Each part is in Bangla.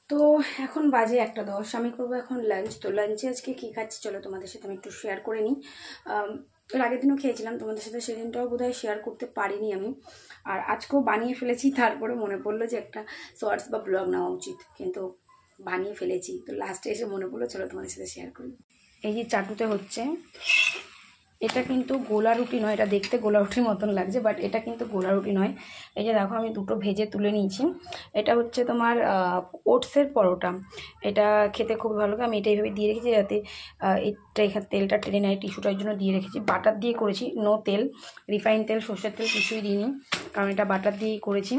তো এখন বাজে 1:10, আমি করবো এখন লাঞ্চ। তো লাঞ্চে আজকে কী খাচ্ছি চলো তোমাদের সাথে আমি একটু শেয়ার করে নিই। এর আগের দিনও খেয়েছিলাম তোমাদের সাথে, সেদিনটাও বোধহয় শেয়ার করতে পারিনি আমি, আর আজকেও বানিয়ে ফেলেছি। তারপরে মনে পড়লো যে একটা শর্টস বা ব্লগ নেওয়া উচিত, কিন্তু বানিয়ে ফেলেছি। তো লাস্টে এসে মনে পড়লো চলো তোমাদের সাথে শেয়ার করি। এই যে চাটুতে হচ্ছে, এটা কিন্তু গোলা রুটি নয়, এটা দেখতে গোলা রুটির মতন লাগছে, বাট এটা কিন্তু গোলা রুটি নয়। এই যে দেখো আমি দুটো ভেজে তুলে নিয়েছি। এটা হচ্ছে তোমার ওটসের পরোটা। এটা খেতে খুব ভালো লাগে। আমি এটা এইভাবে দিয়ে রেখেছি যাতে এটা এখানে তেলটা টেনে নেয়, টিস্যুটার জন্য দিয়ে রেখেছি। বাটার দিয়ে করেছি, নো তেল, রিফাইন তেল, সর্ষের তেল কিছুই দিইনি, কারণ এটা বাটার দিয়েই করেছি।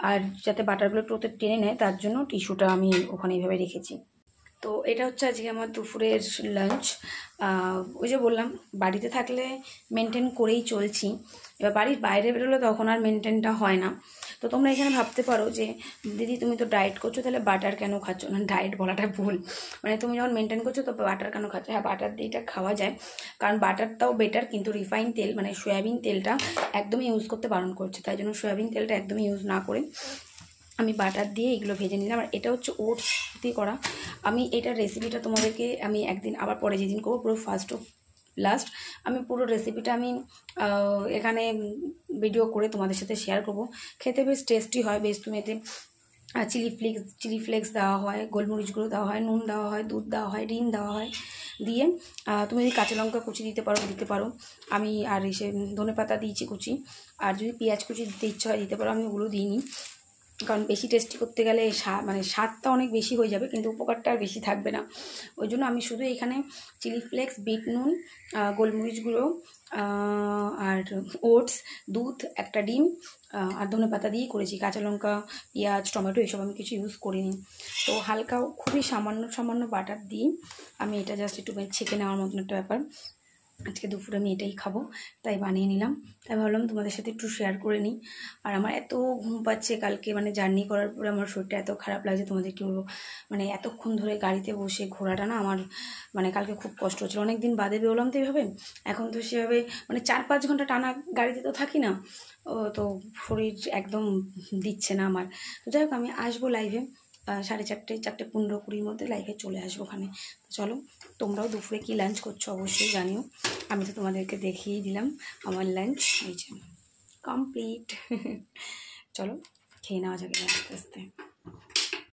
আর যাতে বাটারগুলো একটু ওতে টেনে নেয় তার জন্য টিস্যুটা আমি ওখানে এইভাবে রেখেছি। তো এটা হচ্ছে আজকে আমার দুপুরের লাঞ্চ। ওই যে বললাম বাড়িতে থাকলে মেনটেন করেই চলছি, এবার বাড়ির বাইরে বেরোলে তখন আর মেনটেনটা হয় না। তো তোমরা এখানে ভাবতে পারো যে দিদি তুমি তো ডায়েট করছো, তাহলে বাটার কেন খাচ্ছ না? ডায়েট বলাটা ভুল, মানে তুমি যখন মেনটেন করছো তো বাটার কেন খাচ্ছ? হ্যাঁ, বাটার দিয়ে এটা খাওয়া যায়, কারণ বাটারটাও বেটার, কিন্তু রিফাইন তেল মানে সয়াবিন তেলটা একদমই ইউজ করতে বারণ করছে, তাই জন্য সয়াবিন তেলটা একদমই ইউজ না করে আমি বাটার দিয়ে এগুলো ভেজে নিলাম। আর এটা হচ্ছে ওটস দিয়ে করা। আমি এটার রেসিপিটা তোমাদেরকে আমি একদিন আবার পরে যেদিন করবো, পুরো ফার্স্ট অফ লাস্ট আমি পুরো রেসিপিটা আমি এখানে ভিডিও করে তোমাদের সাথে শেয়ার করব। খেতে বেশ টেস্টি হয়, বেশ তুমি এতে চিলি ফ্লেক্স দেওয়া হয়, গোলমরিচ গুঁড়ো দেওয়া হয়, নুন দেওয়া হয়, দুধ দেওয়া হয়, ডিম দেওয়া হয়, দিয়ে তুমি যদি কাঁচা লঙ্কা কুচি দিতে পারো। আমি আর এসে ধনেপাতা দিয়েছি কুচি, আর যদি পেঁয়াজ কুচি দিতে ইচ্ছা হয় দিতে পারো, আমি ওগুলো দিইনি, কারণ বেশি টেস্টি করতে গেলে মানে স্বাদটা অনেক বেশি হয়ে যাবে, কিন্তু উপকারটা আর বেশি থাকবে না। ওই জন্য আমি শুধু এখানে চিলি ফ্লেক্স, বিট নুন, গোলমরিচ গুঁড়ো, আর ওটস, দুধ, একটা ডিম আর ধনেপাতা দিয়েই করেছি। কাঁচা লঙ্কা, পেঁয়াজ, টমেটো এসব আমি কিছু ইউজ করিনি। তো হালকা খুবই সামান্য বাটার দিই আমি এটা জাস্ট একটু ছেঁকে নেওয়ার মতন একটা ব্যাপার। আজকে দুপুরে আমি এটাই খাবো, তাই বানিয়ে নিলাম। তাই ভাবলাম তোমাদের সাথে একটু শেয়ার করে নিই। আর আমার এত ঘুম পাচ্ছে কালকে, মানে জার্নি করার পরে আমার শরীরটা এত খারাপ লাগছে, তোমাদের কী বলবো। মানে এতক্ষণ ধরে গাড়িতে বসে ঘোরাটা না আমার, মানে কালকে খুব কষ্ট হচ্ছিলো। অনেক দিন বাদে বেরোলাম তো এইভাবে, এখন তো সেভাবে মানে 4-5 ঘন্টা টানা গাড়িতে তো থাকি না, তো শরীর একদম দিচ্ছে না আমার। তো যাই হোক, আমি আসবো লাইভে 4:30, 4:15-20 মধ্যে লাইভে চলে আসবো ওখানে। চলো, তোমরাও দুপুরে কি লাঞ্চ করছো অবশ্যই জানিও। আমি তো তোমাদেরকে দেখিয়ে দিলাম আমার লাঞ্চ, এই যে কমপ্লিট। চলো খেয়ে নেওয়া যাবে আস্তে আস্তে।